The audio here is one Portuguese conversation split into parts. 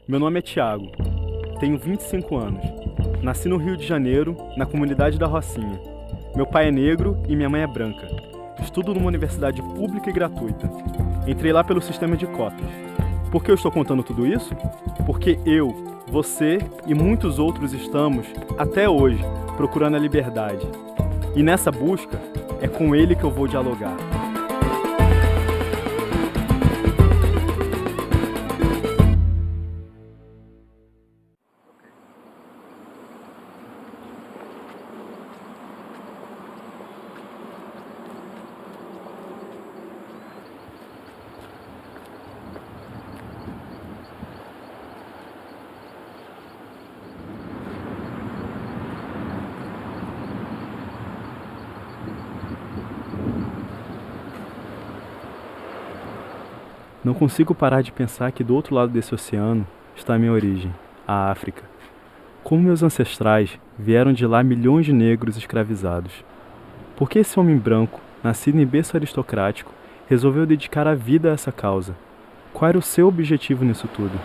Meu nome é Thiago, tenho 25 anos. Nasci no Rio de Janeiro, na comunidade da Rocinha. Meu pai é negro e minha mãe é branca. Estudo numa universidade pública e gratuita. Entrei lá pelo sistema de cotas. Por que eu estou contando tudo isso? Porque eu, você e muitos outros estamos, até hoje, procurando a liberdade. E nessa busca, é com ele que eu vou dialogar. Não consigo parar de pensar que do outro lado desse oceano está a minha origem, a África. Como meus ancestrais vieram de lá milhões de negros escravizados. Por que esse homem branco, nascido em berço aristocrático, resolveu dedicar a vida a essa causa? Qual era o seu objetivo nisso tudo?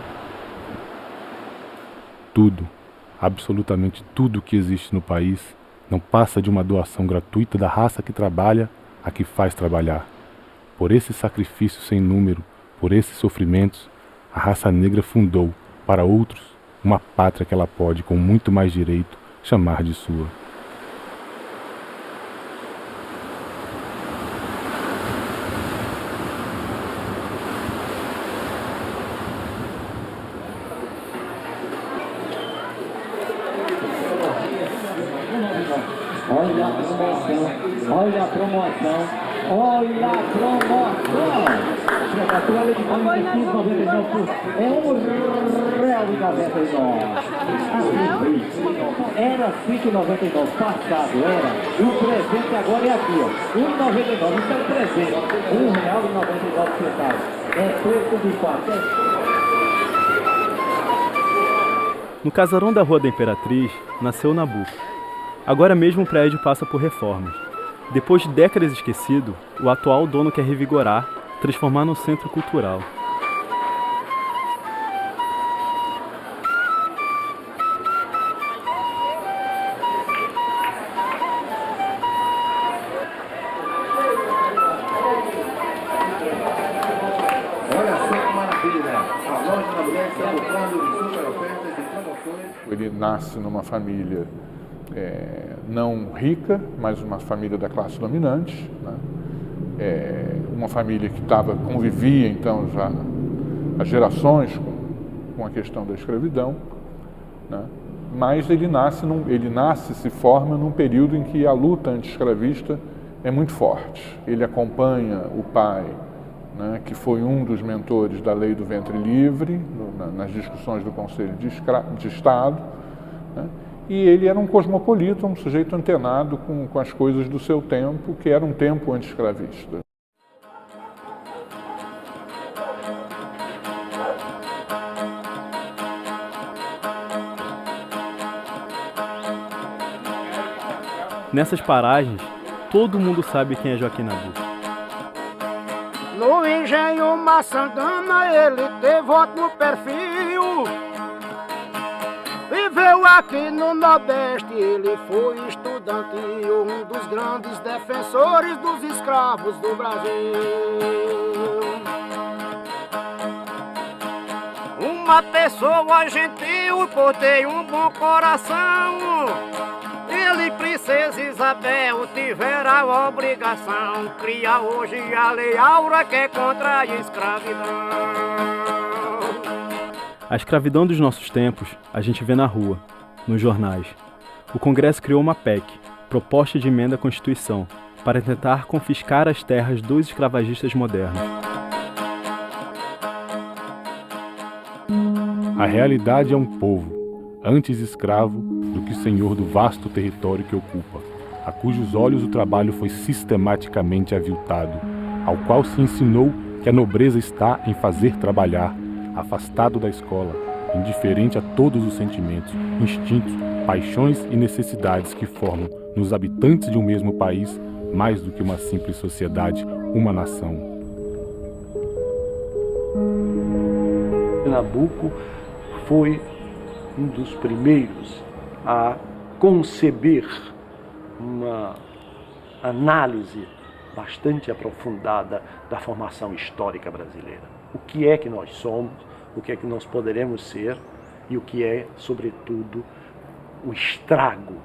Tudo, absolutamente tudo que existe no país, não passa de uma doação gratuita da raça que trabalha a que faz trabalhar. Por esse sacrifício sem número, por esses sofrimentos, a raça negra fundou, para outros, uma pátria que ela pode, com muito mais direito, chamar de sua. Olha a promoção, olha a promoção, olha a promoção! A toalha de banho de 15,99 é R$1,99. Era R$5,99, passado era. E o presente agora é aqui, ó. R$1,99, isso é o presente. R$1,99. É preço de fato. No casarão da Rua da Imperatriz, nasceu o Nabuco. Agora mesmo o prédio passa por reformas. Depois de décadas esquecido, o atual dono quer revigorar, transformar num centro cultural. Olha só que maravilha! A loja da mulher está botando super ofertas e promoções. Ele nasce numa família não rica, mas uma família da classe dominante, né? Uma família que convivia então já há gerações com a questão da escravidão, né? Mas ele se forma num período em que a luta anti-escravista é muito forte. Ele acompanha o pai, né, que foi um dos mentores da lei do ventre livre, nas discussões do Conselho de Estado, né? E ele era um cosmopolita, um sujeito antenado com as coisas do seu tempo, que era um tempo anti-escravista. Nessas paragens, todo mundo sabe quem é Joaquim Nabuco. No engenho Maçangana ele teve voto no perfil. Viveu aqui no Nordeste, ele foi estudante, um dos grandes defensores dos escravos do Brasil. Uma pessoa gentil, por ter um bom coração. Ele e Princesa Isabel tiveram a obrigação. Cria hoje a Lei Áurea que é contra a escravidão. A escravidão dos nossos tempos a gente vê na rua, nos jornais. O Congresso criou uma PEC, Proposta de Emenda à Constituição, para tentar confiscar as terras dos escravagistas modernos. A realidade é um povo, antes escravo do que senhor do vasto território que ocupa, a cujos olhos o trabalho foi sistematicamente aviltado, ao qual se ensinou que a nobreza está em fazer trabalhar, afastado da escola, indiferente a todos os sentimentos, instintos, paixões e necessidades que formam nos habitantes de um mesmo país mais do que uma simples sociedade, uma nação. Nabuco foi um dos primeiros a conceber uma análise bastante aprofundada da formação histórica brasileira. O que é que nós somos, o que é que nós poderemos ser e o que é, sobretudo, o estrago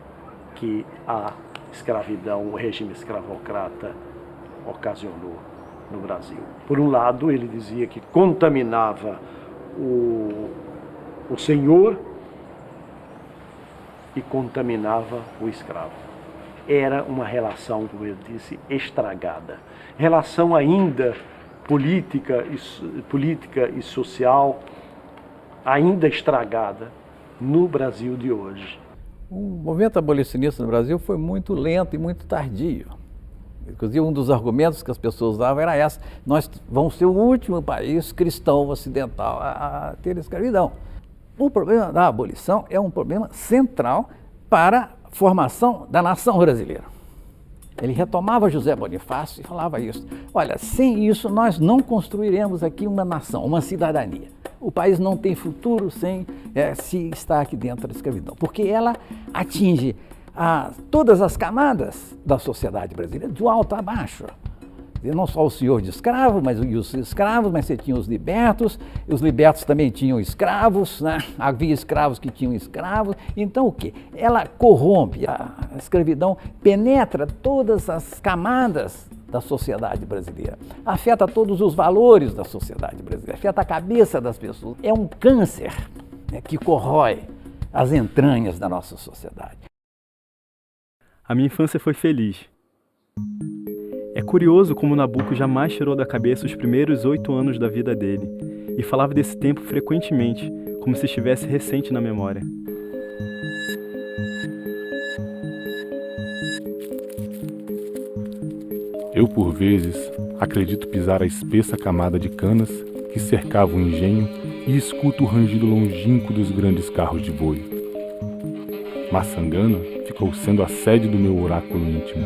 que a escravidão, o regime escravocrata ocasionou no Brasil. Por um lado, ele dizia que contaminava o senhor e contaminava o escravo. Era uma relação, como eu disse, estragada. Relação ainda política e social, ainda estragada no Brasil de hoje. O movimento abolicionista no Brasil foi muito lento e muito tardio. Inclusive, um dos argumentos que as pessoas usavam era essa: nós vamos ser o último país cristão ocidental a ter escravidão. O problema da abolição é um problema central para a formação da nação brasileira. Ele retomava José Bonifácio e falava isso: olha, sem isso nós não construiremos aqui uma nação, uma cidadania. O país não tem futuro sem se estar aqui dentro da escravidão, porque ela atinge todas as camadas da sociedade brasileira, do alto a baixo. Não só o senhor de escravo, mas os escravos, mas você tinha os libertos também tinham escravos, né? Havia escravos que tinham escravos. Então o quê? Ela corrompe, a escravidão penetra todas as camadas da sociedade brasileira, afeta todos os valores da sociedade brasileira, afeta a cabeça das pessoas. É um câncer, né, que corrói as entranhas da nossa sociedade. A minha infância foi feliz. É curioso como Nabucco jamais tirou da cabeça os primeiros 8 anos da vida dele e falava desse tempo frequentemente, como se estivesse recente na memória. Eu, por vezes, acredito pisar a espessa camada de canas que cercava o engenho e escuto o rangido longínquo dos grandes carros de boi. Maçangana ficou sendo a sede do meu oráculo íntimo,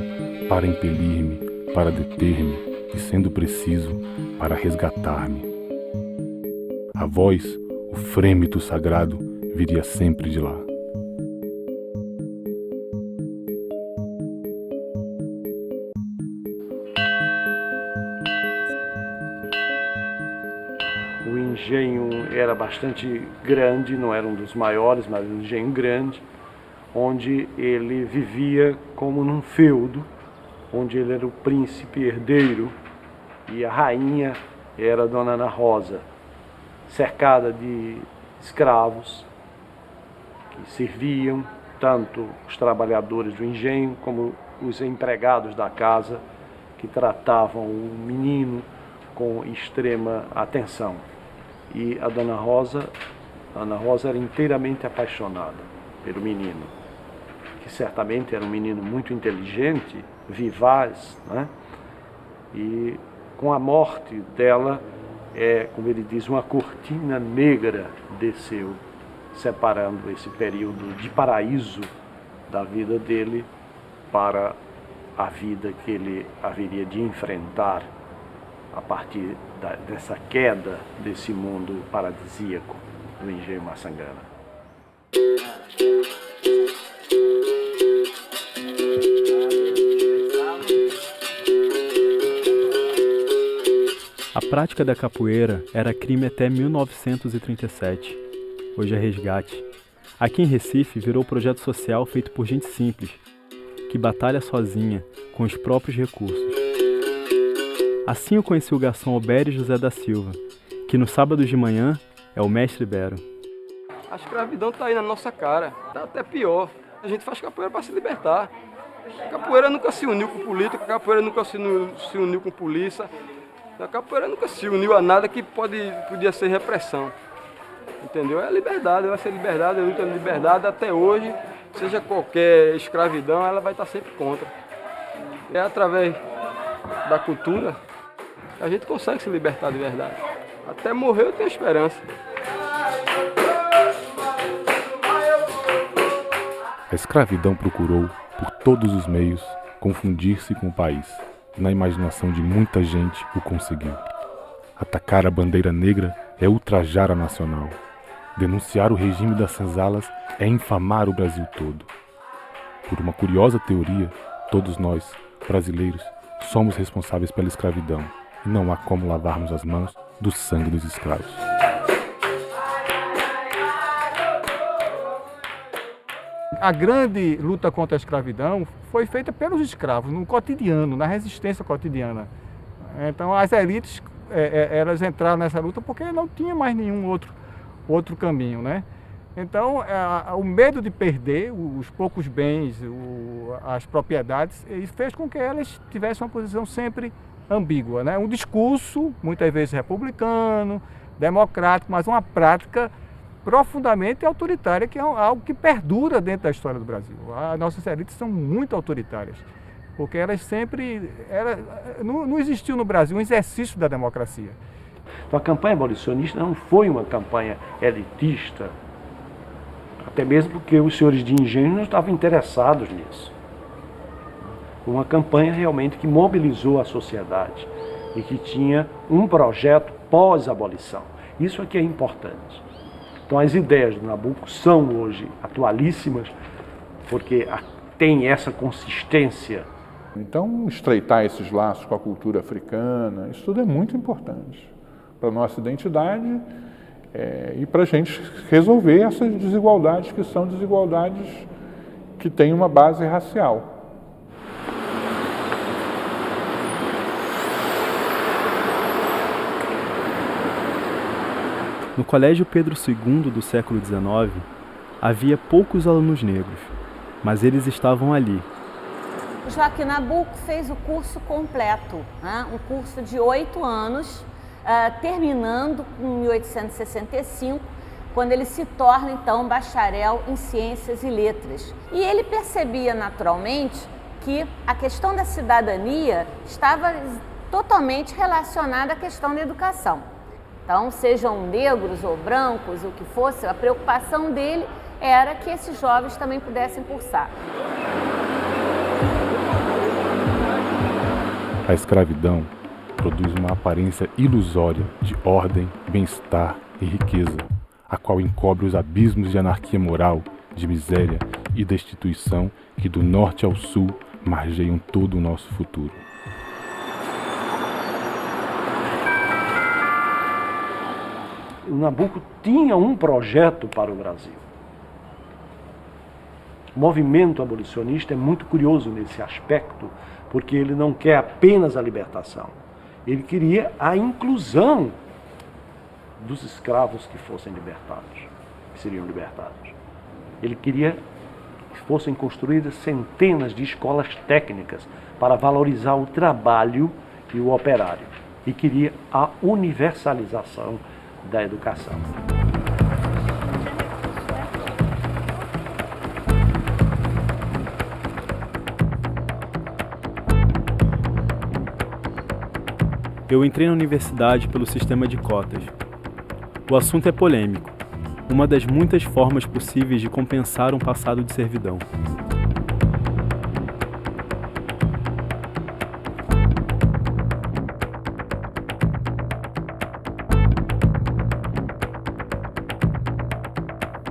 para impelir-me, para deter-me e, sendo preciso, para resgatar-me. A voz, o frêmito sagrado, viria sempre de lá. O engenho era bastante grande, não era um dos maiores, mas um engenho grande, onde ele vivia como num feudo, onde ele era o príncipe herdeiro e a rainha era a Dona Ana Rosa, cercada de escravos que serviam tanto os trabalhadores do engenho como os empregados da casa, que tratavam o menino com extrema atenção. E a Ana Rosa era inteiramente apaixonada pelo menino, que certamente era um menino muito inteligente, vivaz, né? E com a morte dela, como ele diz, uma cortina negra desceu, separando esse período de paraíso da vida dele para a vida que ele haveria de enfrentar a partir dessa queda desse mundo paradisíaco do engenho Maçangana. A prática da capoeira era crime até 1937. Hoje é resgate. Aqui em Recife virou projeto social feito por gente simples, que batalha sozinha, com os próprios recursos. Assim eu conheci o garçom Obério José da Silva, que no sábado de manhã é o mestre Ibero. A escravidão está aí na nossa cara, está até pior. A gente faz capoeira para se libertar. A capoeira nunca se uniu com política, a capoeira nunca se uniu com polícia. A capoeira nunca se uniu a nada que podia ser repressão. Entendeu? É liberdade, vai ser liberdade, a luta de liberdade até hoje, seja qualquer escravidão, ela vai estar sempre contra. É através da cultura que a gente consegue se libertar de verdade. Até morrer eu tenho esperança. A escravidão procurou, por todos os meios, confundir-se com o país. E na imaginação de muita gente o conseguiu. Atacar a bandeira negra é ultrajar a nacional. Denunciar o regime das senzalas é infamar o Brasil todo. Por uma curiosa teoria, todos nós, brasileiros, somos responsáveis pela escravidão e não há como lavarmos as mãos do sangue dos escravos. A grande luta contra a escravidão foi feita pelos escravos, no cotidiano, na resistência cotidiana. Então as elites, elas entraram nessa luta porque não tinha mais nenhum outro caminho, né? Então o medo de perder os poucos bens, as propriedades, isso fez com que elas tivessem uma posição sempre ambígua, né? Um discurso, muitas vezes republicano, democrático, mas uma prática profundamente autoritária, que é algo que perdura dentro da história do Brasil. As nossas elites são muito autoritárias, porque elas sempre... não existiu no Brasil um exercício da democracia. Então a campanha abolicionista não foi uma campanha elitista, até mesmo porque os senhores de engenho não estavam interessados nisso. Uma campanha realmente que mobilizou a sociedade e que tinha um projeto pós-abolição. Isso aqui é importante. Então as ideias do Nabuco são hoje atualíssimas, porque tem essa consistência. Então estreitar esses laços com a cultura africana, isso tudo é muito importante para a nossa identidade e para a gente resolver essas desigualdades que são desigualdades que têm uma base racial. No Colégio Pedro II do século XIX, havia poucos alunos negros, mas eles estavam ali. Joaquim Nabuco fez o curso completo, né? Um curso de 8 anos, terminando em 1865, quando ele se torna então bacharel em Ciências e Letras. E ele percebia naturalmente que a questão da cidadania estava totalmente relacionada à questão da educação. Então, sejam negros ou brancos, o que fosse, a preocupação dele era que esses jovens também pudessem cursar. A escravidão produz uma aparência ilusória de ordem, bem-estar e riqueza, a qual encobre os abismos de anarquia moral, de miséria e destituição que do norte ao sul margeiam todo o nosso futuro. O Nabuco tinha um projeto para o Brasil. O movimento abolicionista é muito curioso nesse aspecto, porque ele não quer apenas a libertação. Ele queria a inclusão dos escravos que fossem libertados, que seriam libertados. Ele queria que fossem construídas centenas de escolas técnicas para valorizar o trabalho e o operário. E queria a universalização da educação. Eu entrei na universidade pelo sistema de cotas. O assunto é polêmico, uma das muitas formas possíveis de compensar um passado de servidão.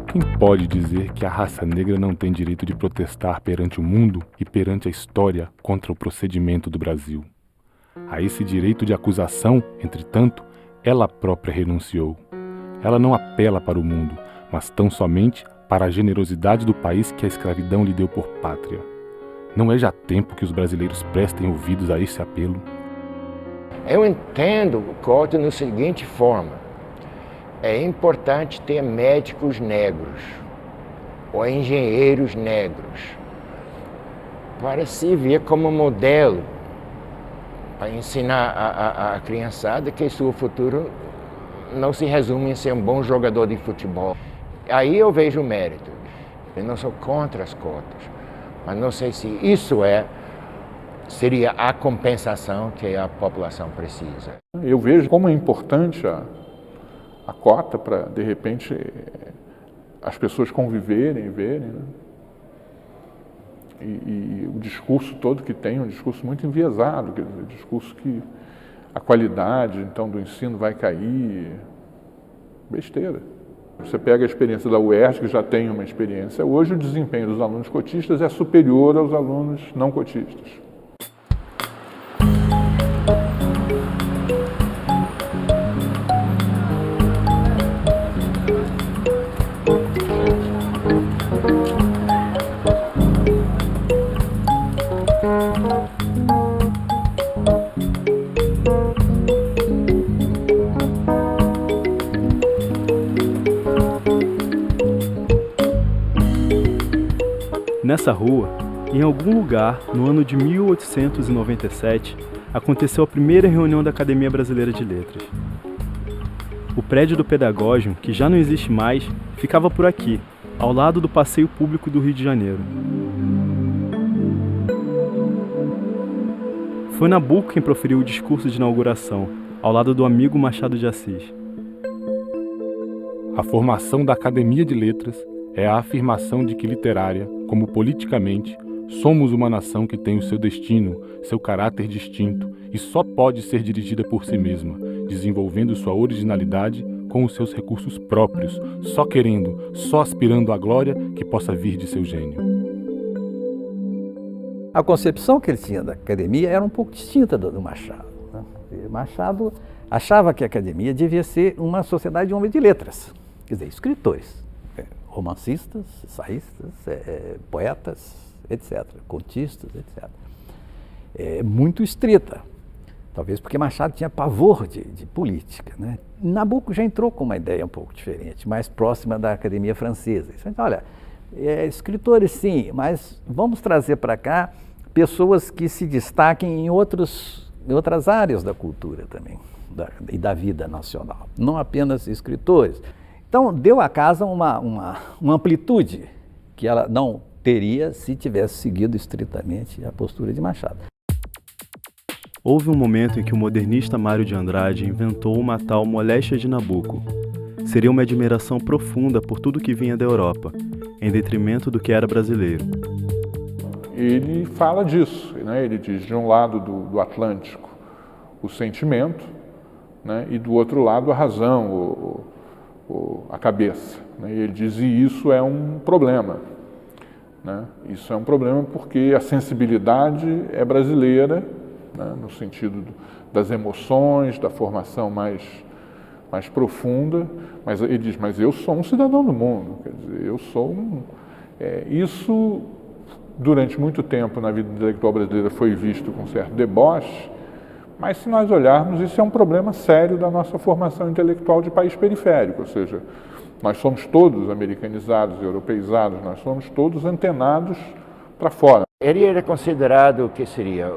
Quem pode dizer que a raça negra não tem direito de protestar perante o mundo e perante a história contra o procedimento do Brasil? A esse direito de acusação, entretanto, ela própria renunciou. Ela não apela para o mundo, mas tão somente para a generosidade do país que a escravidão lhe deu por pátria. Não é já tempo que os brasileiros prestem ouvidos a esse apelo? Eu entendo o código na seguinte forma. É importante ter médicos negros ou engenheiros negros para se ver como modelo, para ensinar a criançada que seu futuro não se resume em ser um bom jogador de futebol. Aí eu vejo o mérito. Eu não sou contra as cotas, mas não sei se isso seria a compensação que a população precisa. Eu vejo como é importante a cota para, de repente, as pessoas conviverem e verem, né? E o discurso todo que tem, um discurso muito enviesado, quer dizer, discurso que a qualidade, então, do ensino vai cair. Besteira. Você pega a experiência da UERJ, que já tem uma experiência. Hoje o desempenho dos alunos cotistas é superior aos alunos não cotistas. Nessa rua, em algum lugar, no ano de 1897, aconteceu a primeira reunião da Academia Brasileira de Letras. O prédio do Pedagógium, que já não existe mais, ficava por aqui, ao lado do Passeio Público do Rio de Janeiro. Foi Nabuco quem proferiu o discurso de inauguração, ao lado do amigo Machado de Assis. A formação da Academia de Letras é a afirmação de que literária, como politicamente, somos uma nação que tem o seu destino, seu caráter distinto e só pode ser dirigida por si mesma, desenvolvendo sua originalidade com os seus recursos próprios, só querendo, só aspirando à glória que possa vir de seu gênio. A concepção que ele tinha da academia era um pouco distinta do Machado, né? Machado achava que a academia devia ser uma sociedade de homens de letras, quer dizer, escritores. Romancistas, ensaístas, poetas, etc., contistas, etc. Muito estrita, talvez porque Machado tinha pavor de política, né? Nabuco já entrou com uma ideia um pouco diferente, mais próxima da Academia Francesa. Então, olha, escritores sim, mas vamos trazer para cá pessoas que se destaquem em outras áreas da cultura também, e da vida nacional, não apenas escritores. Então, deu à casa uma amplitude que ela não teria se tivesse seguido estritamente a postura de Machado. Houve um momento em que o modernista Mário de Andrade inventou uma tal moléstia de Nabuco. Seria uma admiração profunda por tudo que vinha da Europa, em detrimento do que era brasileiro. Ele fala disso, né? Ele diz, de um lado do Atlântico, o sentimento, né? E do outro lado a razão, a cabeça, né? E ele diz, e isso é um problema, né? Isso é um problema porque a sensibilidade é brasileira, né? No sentido das emoções, da formação mais profunda, mas ele diz, mas eu sou um cidadão do mundo, quer dizer, eu sou isso durante muito tempo na vida intelectual brasileira foi visto com certo deboche, mas se nós olharmos, isso é um problema sério da nossa formação intelectual de país periférico, ou seja, nós somos todos americanizados, europeizados, nós somos todos antenados para fora. Ele era considerado, o que seria,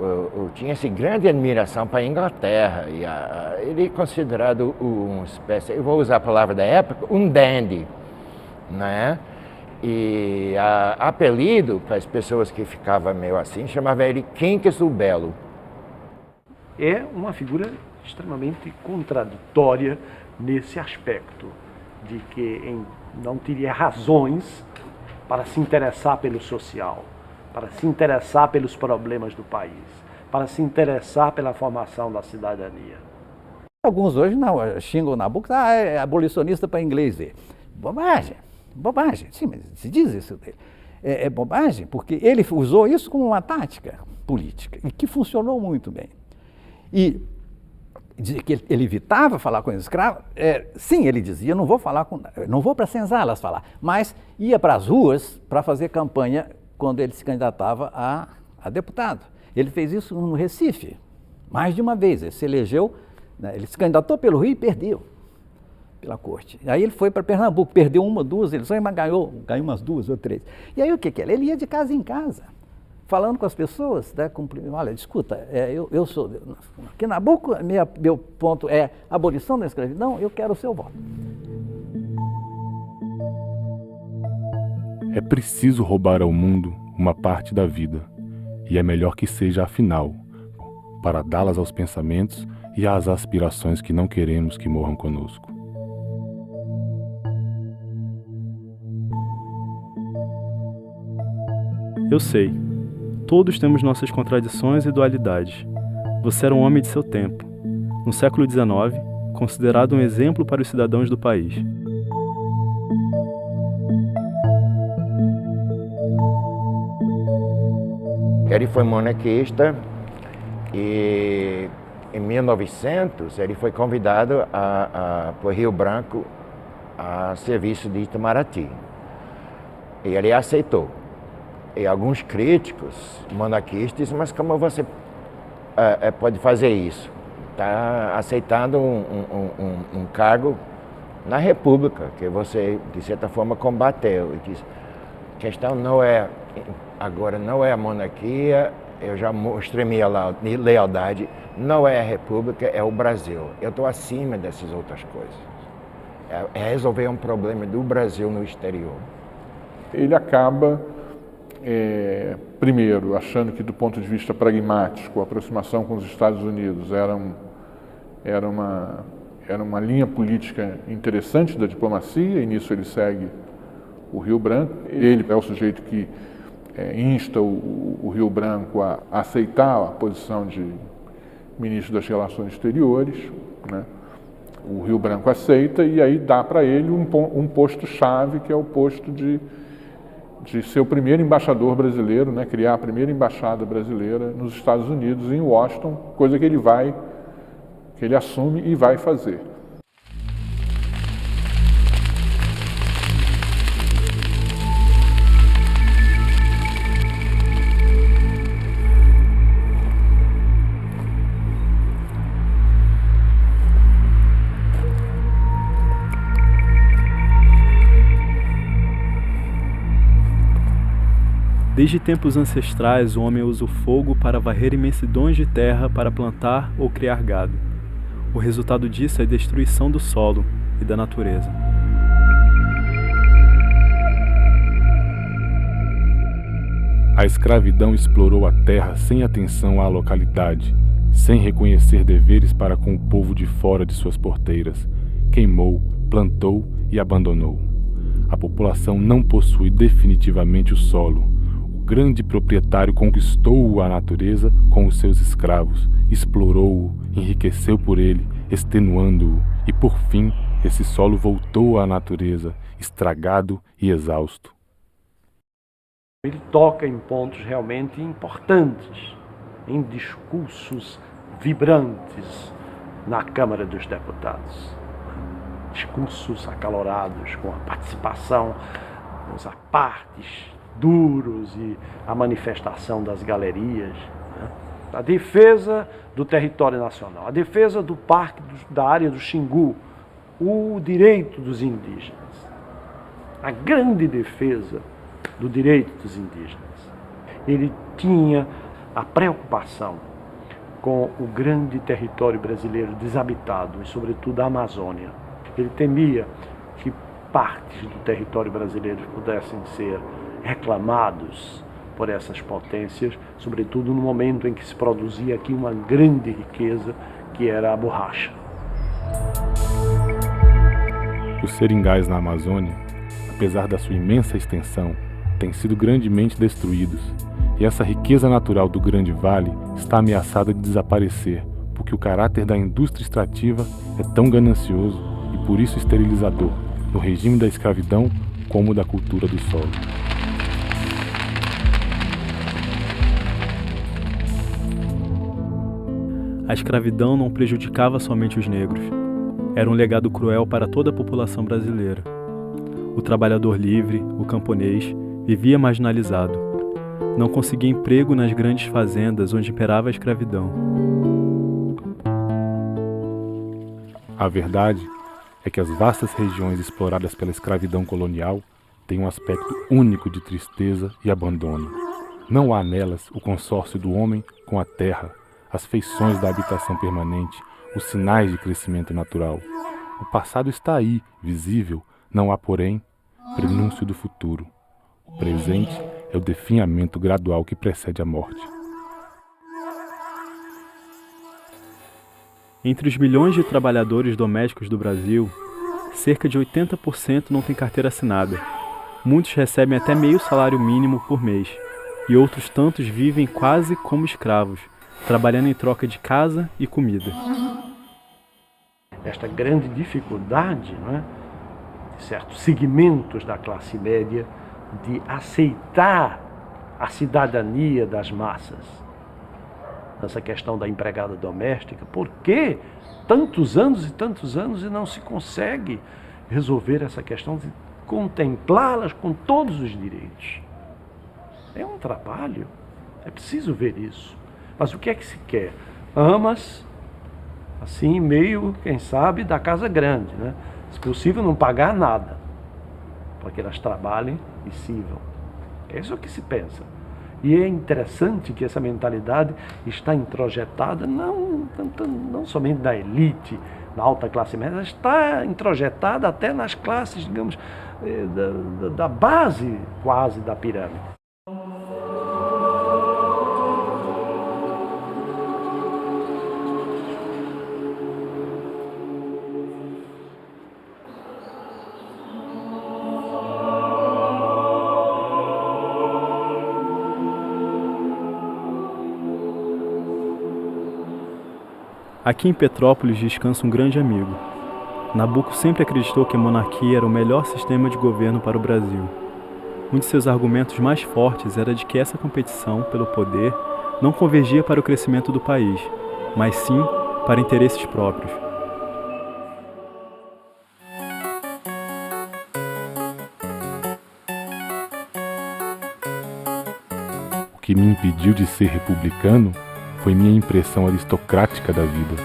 tinha essa grande admiração para a Inglaterra, e ele é considerado uma espécie, eu vou usar a palavra da época, um dandy, né? E apelido para as pessoas que ficavam meio assim, chamava ele Quincas o Belo. É uma figura extremamente contraditória nesse aspecto, de que não teria razões para se interessar pelo social, para se interessar pelos problemas do país, para se interessar pela formação da cidadania. Alguns hoje não, xingam o Nabuco, é abolicionista para inglês ver. Bobagem, bobagem, sim, mas se diz isso dele. É bobagem, porque ele usou isso como uma tática política, e que funcionou muito bem. E que ele evitava falar com os escravos, sim, ele dizia, não vou para senzalas falar, mas ia para as ruas para fazer campanha quando ele se candidatava a deputado. Ele fez isso no Recife, mais de uma vez, ele se elegeu, né, ele se candidatou pelo Rio e perdeu pela corte. Aí ele foi para Pernambuco, perdeu uma, duas eleições, mas ganhou umas duas ou três. E aí o que era? Ele ia de casa em casa, falando com as pessoas, né, olha, escuta, eu sou, aqui na Nabuco, meu ponto é abolição da escravidão, eu quero o seu voto. É preciso roubar ao mundo uma parte da vida, e é melhor que seja afinal, para dá-las aos pensamentos e às aspirações que não queremos que morram conosco. Eu sei. Todos temos nossas contradições e dualidades. Você era um homem de seu tempo. No século XIX, considerado um exemplo para os cidadãos do país. ele foi monarquista e em 1900 ele foi convidado por Rio Branco a serviço de Itamaraty. E ele aceitou. E alguns críticos monarquistas, mas como você pode fazer isso? Está aceitando um cargo na República, que você, de certa forma, combateu. E diz, a questão não é, agora não é a monarquia, eu já mostrei minha lealdade, não é a República, é o Brasil. Eu estou acima dessas outras coisas. É resolver um problema do Brasil no exterior. Ele acaba, primeiro, achando que do ponto de vista pragmático, a aproximação com os Estados Unidos era uma linha política interessante da diplomacia, e nisso ele segue o Rio Branco. Ele é o sujeito que insta o Rio Branco a aceitar a posição de ministro das Relações Exteriores, né? O Rio Branco aceita e aí dá para ele um posto-chave, que é o posto de ser o primeiro embaixador brasileiro, né? Criar a primeira embaixada brasileira nos Estados Unidos, em Washington, coisa que ele assume e vai fazer. Desde tempos ancestrais, o homem usa o fogo para varrer imensidões de terra para plantar ou criar gado. O resultado disso é a destruição do solo e da natureza. A escravidão explorou a terra sem atenção à localidade, sem reconhecer deveres para com o povo de fora de suas porteiras. Queimou, plantou e abandonou. A população não possui definitivamente o solo. O grande proprietário conquistou a natureza com os seus escravos, explorou-o, enriqueceu por ele, extenuando-o, e por fim esse solo voltou à natureza, estragado e exausto. Ele toca em pontos realmente importantes, em discursos vibrantes na Câmara dos Deputados. Discursos acalorados, com a participação dos apartes duros e a manifestação das galerias, né? A defesa do território nacional, a defesa do parque da área do Xingu, o direito dos indígenas, a grande defesa do direito dos indígenas. Ele tinha a preocupação com o grande território brasileiro desabitado e, sobretudo, a Amazônia. Ele temia que partes do território brasileiro pudessem ser reclamados por essas potências, sobretudo no momento em que se produzia aqui uma grande riqueza, que era a borracha. Os seringais na Amazônia, apesar da sua imensa extensão, têm sido grandemente destruídos, e essa riqueza natural do Grande Vale está ameaçada de desaparecer, porque o caráter da indústria extrativa é tão ganancioso e por isso esterilizador, no regime da escravidão como da cultura do solo. A escravidão não prejudicava somente os negros. Era um legado cruel para toda a população brasileira. O trabalhador livre, o camponês, vivia marginalizado. Não conseguia emprego nas grandes fazendas onde imperava a escravidão. A verdade é que as vastas regiões exploradas pela escravidão colonial têm um aspecto único de tristeza e abandono. Não há nelas o consórcio do homem com a terra, as feições da habitação permanente, os sinais de crescimento natural. O passado está aí, visível, não há, porém, prenúncio do futuro. O presente é o definhamento gradual que precede a morte. Entre os milhões de trabalhadores domésticos do Brasil, cerca de 80% não tem carteira assinada. Muitos recebem até meio salário mínimo por mês, e outros tantos vivem quase como escravos, trabalhando em troca de casa e comida. Esta grande dificuldade, não é, de certos segmentos da classe média de aceitar a cidadania das massas, nessa questão da empregada doméstica. Por que tantos anos e não se consegue resolver essa questão de contemplá-las com todos os direitos? É um trabalho, é preciso ver isso. Mas o que é que se quer? Amas, assim, meio, quem sabe, da casa grande, né? Se possível, não pagar nada, para que elas trabalhem e sirvam. É isso que se pensa. E é interessante que essa mentalidade está introjetada não somente na elite, na alta classe média, está introjetada até nas classes, digamos, da base quase da pirâmide. Aqui em Petrópolis descansa um grande amigo. Nabuco sempre acreditou que a monarquia era o melhor sistema de governo para o Brasil. Um de seus argumentos mais fortes era de que essa competição pelo poder não convergia para o crescimento do país, mas sim para interesses próprios. O que me impediu de ser republicano foi minha impressão aristocrática da vida.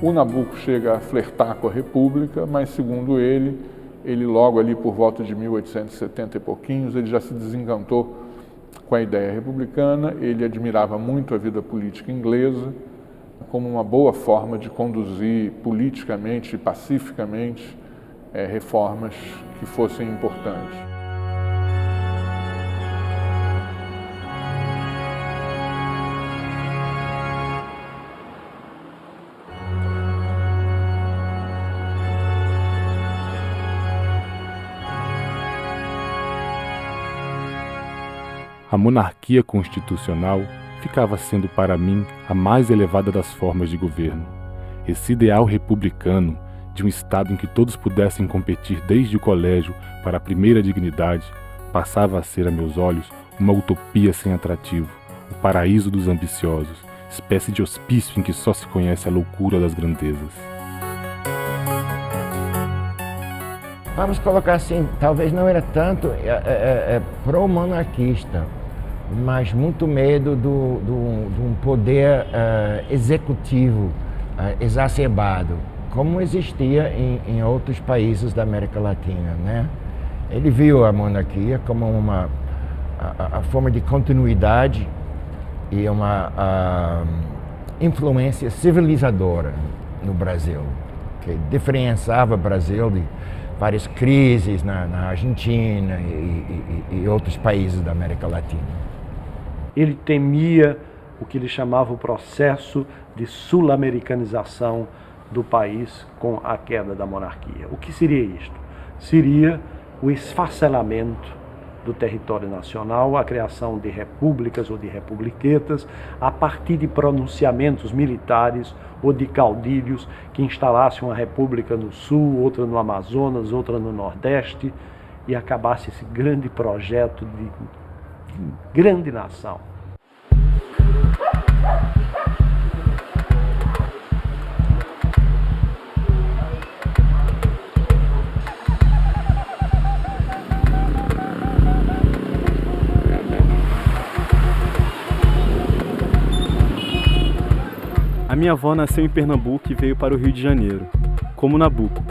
O Nabuco chega a flertar com a República, mas segundo ele logo ali por volta de 1870 e pouquinhos, ele já se desencantou com a ideia republicana. Ele admirava muito a vida política inglesa como uma boa forma de conduzir politicamente e pacificamente reformas que fossem importantes. A monarquia constitucional ficava sendo para mim a mais elevada das formas de governo. Esse ideal republicano de um Estado em que todos pudessem competir desde o colégio para a primeira dignidade passava a ser, a meus olhos, uma utopia sem atrativo, o paraíso dos ambiciosos, espécie de hospício em que só se conhece a loucura das grandezas. Vamos colocar assim, talvez não era tanto pró-monarquista, mas muito medo de um poder executivo exacerbado, como existia em outros países da América Latina, né? Ele viu a monarquia como a forma de continuidade e uma influência civilizadora no Brasil, que diferenciava o Brasil de várias crises na Argentina e outros países da América Latina. Ele temia o que ele chamava o processo de sul-americanização do país com a queda da monarquia. O que seria isto? Seria o esfacelamento do território nacional, a criação de repúblicas ou de republiquetas, a partir de pronunciamentos militares ou de caudilhos que instalassem uma república no sul, outra no Amazonas, outra no Nordeste, e acabasse esse grande projeto de grande nação. A minha avó nasceu em Pernambuco e veio para o Rio de Janeiro, como Nabuco.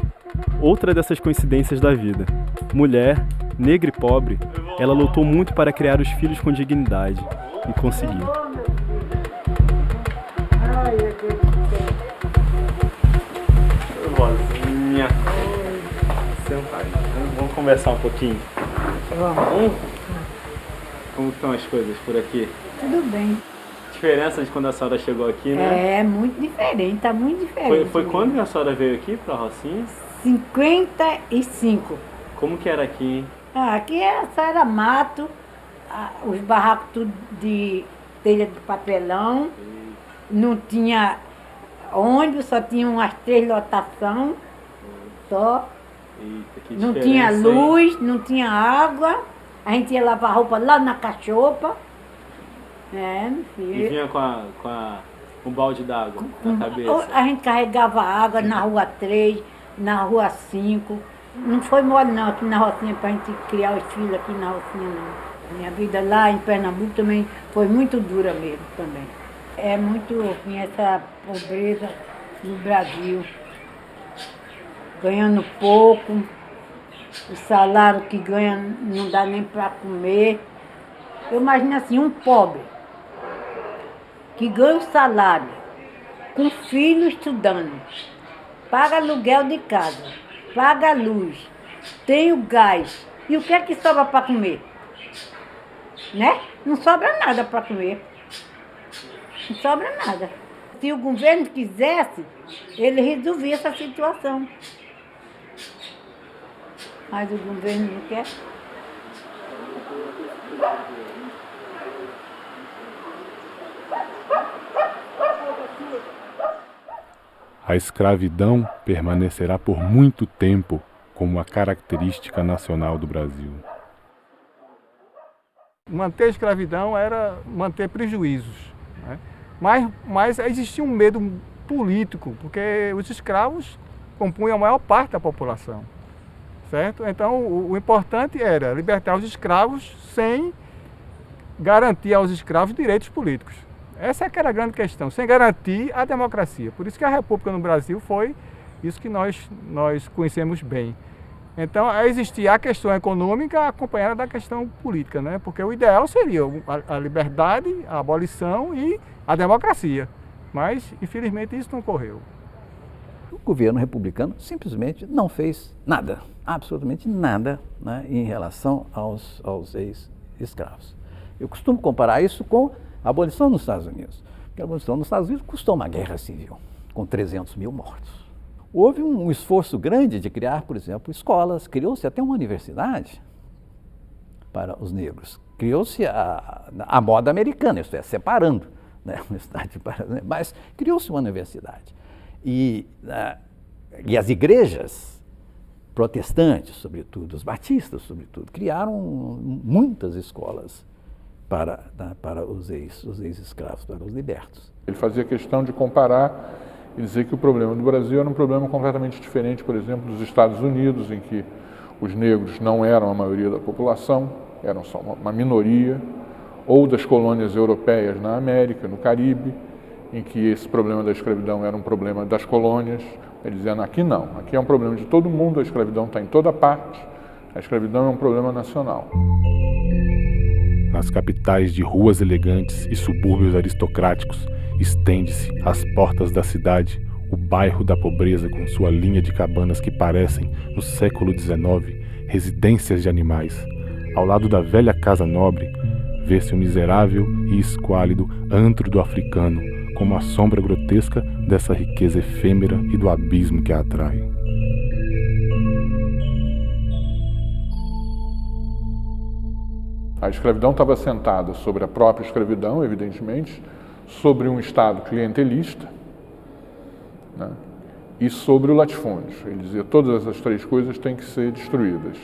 Outra dessas coincidências da vida. Mulher, negra e pobre, ela lutou muito para criar os filhos com dignidade e conseguiu. Vozinha, vamos conversar um pouquinho? Vamos. Como estão as coisas por aqui? Tudo bem. Diferença de quando a senhora chegou aqui, né? É muito diferente, tá muito diferente. Foi quando a senhora veio aqui para a Rocinha? 55. Como que era aqui, hein? Aqui só era mato, os barracos tudo de telha de papelão, não tinha ônibus, só tinha umas 3 lotações só. Eita, que não tinha luz, não tinha água. A gente ia lavar roupa lá na cachopa. Meu filho. E vinha com um balde d'água na cabeça. A gente carregava água na rua 3, na rua 5. Não foi mole não aqui na Rocinha para a gente criar os filhos aqui na Rocinha não. Minha vida lá em Pernambuco também foi muito dura mesmo também. É muito ruim essa pobreza no Brasil. Ganhando pouco, o salário que ganha não dá nem para comer. Eu imagino assim, um pobre que ganha o salário, com filho estudando, paga aluguel de casa, paga luz, tem o gás. E o que é que sobra para comer? Né? Não sobra nada para comer. Não sobra nada. Se o governo quisesse, ele resolvia essa situação. Mas o governo não quer. A escravidão permanecerá por muito tempo como a característica nacional do Brasil. Manter a escravidão era manter prejuízos, né? Mas existia um medo político, porque os escravos compunham a maior parte da população, certo? Então o importante era libertar os escravos sem garantir aos escravos direitos políticos. Essa é que era a grande questão, sem garantir a democracia. Por isso que a República no Brasil foi isso que nós conhecemos bem. Então, existia a questão econômica acompanhada da questão política, né? Porque o ideal seria a liberdade, a abolição e a democracia. Mas, infelizmente, isso não ocorreu. O governo republicano simplesmente não fez nada, absolutamente nada, né, em relação aos ex-escravos. Eu costumo comparar isso com a abolição nos Estados Unidos. Porque a abolição nos Estados Unidos custou uma guerra civil, com 300 mil mortos. Houve um esforço grande de criar, por exemplo, escolas, criou-se até uma universidade para os negros. Criou-se a moda americana, isto é, separando, né, mas criou-se uma universidade. E as igrejas protestantes, sobretudo, os batistas, sobretudo, criaram muitas escolas para os ex-escravos, para os libertos. Ele fazia questão de comparar e dizer que o problema do Brasil era um problema completamente diferente, por exemplo, dos Estados Unidos, em que os negros não eram a maioria da população, eram só uma minoria, ou das colônias europeias na América, no Caribe, em que esse problema da escravidão era um problema das colônias. Ele dizendo, aqui não, aqui é um problema de todo mundo, a escravidão está em toda parte, a escravidão é um problema nacional. Nas capitais de ruas elegantes e subúrbios aristocráticos, estende-se às portas da cidade o bairro da pobreza com sua linha de cabanas que parecem, no século XIX, residências de animais. Ao lado da velha casa nobre, vê-se o miserável e esquálido antro do africano, como a sombra grotesca dessa riqueza efêmera e do abismo que a atrai. A escravidão estava assentada sobre a própria escravidão, evidentemente, sobre um Estado clientelista, né, e sobre o latifúndio. Ele dizia que todas essas três coisas têm que ser destruídas.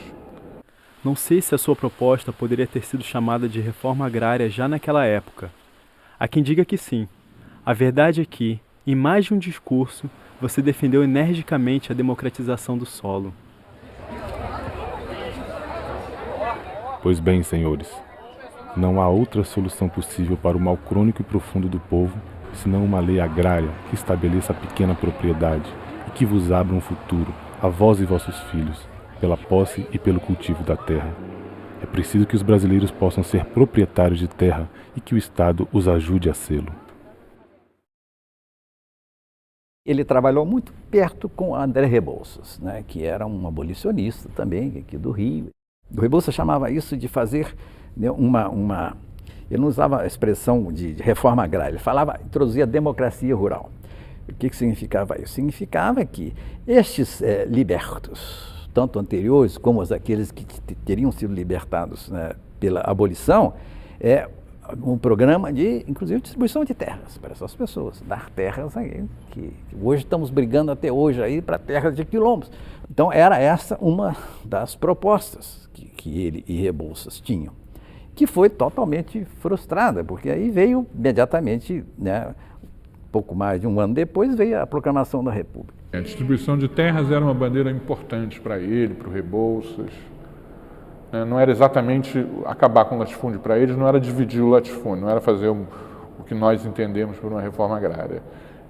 Não sei se a sua proposta poderia ter sido chamada de reforma agrária já naquela época. Há quem diga que sim. A verdade é que, em mais de um discurso, você defendeu energicamente a democratização do solo. Pois bem, senhores, não há outra solução possível para o mal crônico e profundo do povo, senão uma lei agrária que estabeleça a pequena propriedade e que vos abra um futuro, a vós e vossos filhos, pela posse e pelo cultivo da terra. É preciso que os brasileiros possam ser proprietários de terra e que o Estado os ajude a sê-lo. Ele trabalhou muito perto com André Rebouças, né, que era um abolicionista também, aqui do Rio. O Rebouças chamava isso de fazer, né, ele não usava a expressão de reforma agrária, ele falava, introduzia a democracia rural. O que significava isso? Significava que estes libertos, tanto anteriores como aqueles que teriam sido libertados, né, pela abolição, um programa de, inclusive, distribuição de terras para essas pessoas, dar terras aí, que hoje estamos brigando até hoje aí para terras de quilombos. Então era essa uma das propostas que ele e Rebouças tinham, que foi totalmente frustrada, porque aí veio imediatamente, né, pouco mais de um ano depois, veio a proclamação da República. A distribuição de terras era uma bandeira importante para ele, para o Rebouças. Não era exatamente acabar com o latifúndio para eles, não era dividir o latifúndio, não era fazer o que nós entendemos por uma reforma agrária.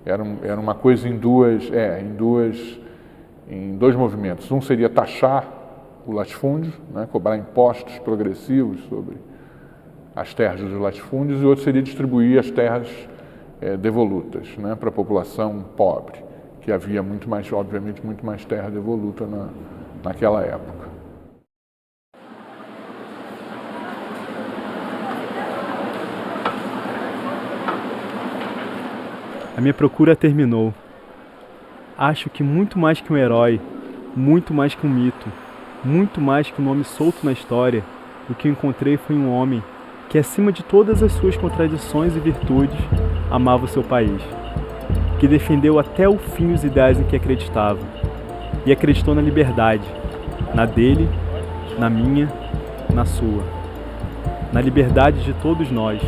Era uma coisa em dois movimentos. Um seria taxar o latifúndio, né, cobrar impostos progressivos sobre as terras dos latifúndios, e outro seria distribuir as terras devolutas, né, para a população pobre, que havia obviamente, muito mais terra devoluta naquela época. A minha procura terminou. Acho que muito mais que um herói, muito mais que um mito, muito mais que um nome solto na história, o que eu encontrei foi um homem que, acima de todas as suas contradições e virtudes, amava o seu país, que defendeu até o fim os ideais em que acreditava, e acreditou na liberdade, na dele, na minha, na sua, na liberdade de todos nós.